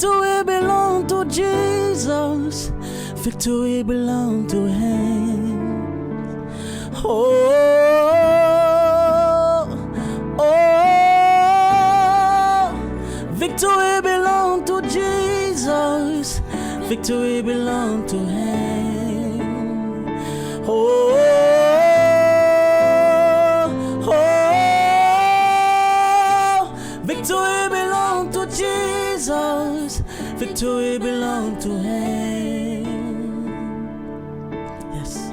Victory belongs to Jesus. Victory belongs to Him. Oh, oh, victory belongs to Jesus. Victory belongs to Him. Oh, oh, victory belongs to Jesus. Victory belongs to Him. Yes.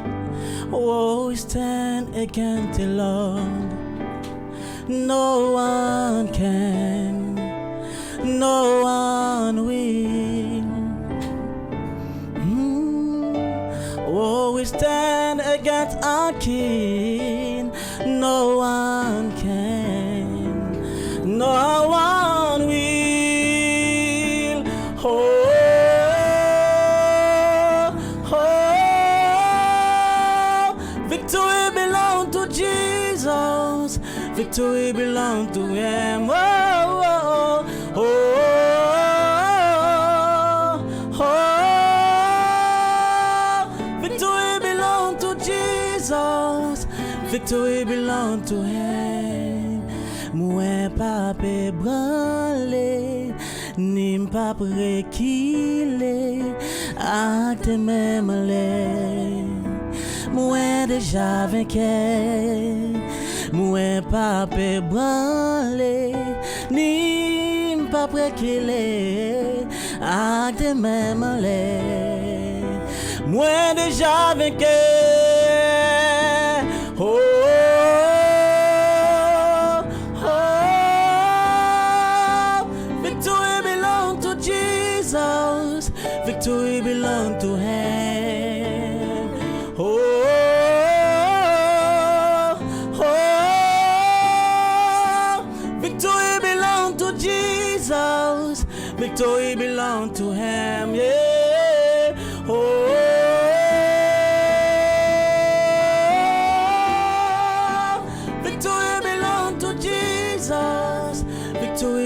Oh, stand against the Lord. No one can. No one will. Oh, we stand against our King. No one can. No one will. Oh, oh, victory belongs to Jesus. Victory belongs to Him. Oh, oh, oh, oh, victory belongs to Jesus. Victory belongs to Him. Mwen pap ebranle, ni pap rekile, ak te memle. Mwen deja vainqueur. Mwen pap ebranle, ni pap rekile, ak te memle. Mwen deja vainqueur. Oh, oh, victory belongs to Jesus. Victory belongs to Him. Oh, oh, victory belongs to Jesus. Victory belongs to Him. Yeah. Oh. Victory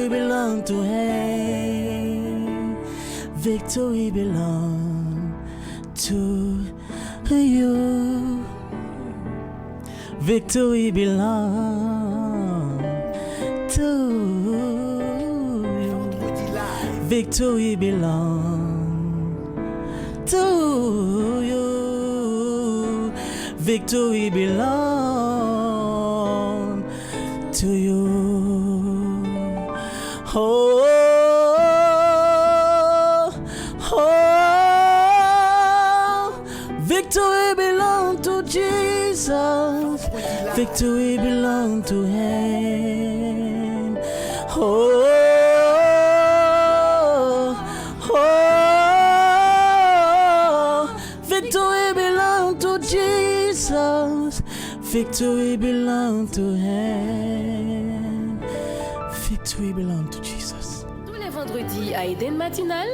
belongs to Him. Victory belongs to you. Victory belongs to you. Victory belongs to you. Victory belongs to you. Oh, oh, victory belongs to Jesus. Victory belongs to Him. Oh, oh, victory belongs to Jesus. Victory belongs to Him. Victory belongs to Jesus. Tous les vendredis à Eden Matinal.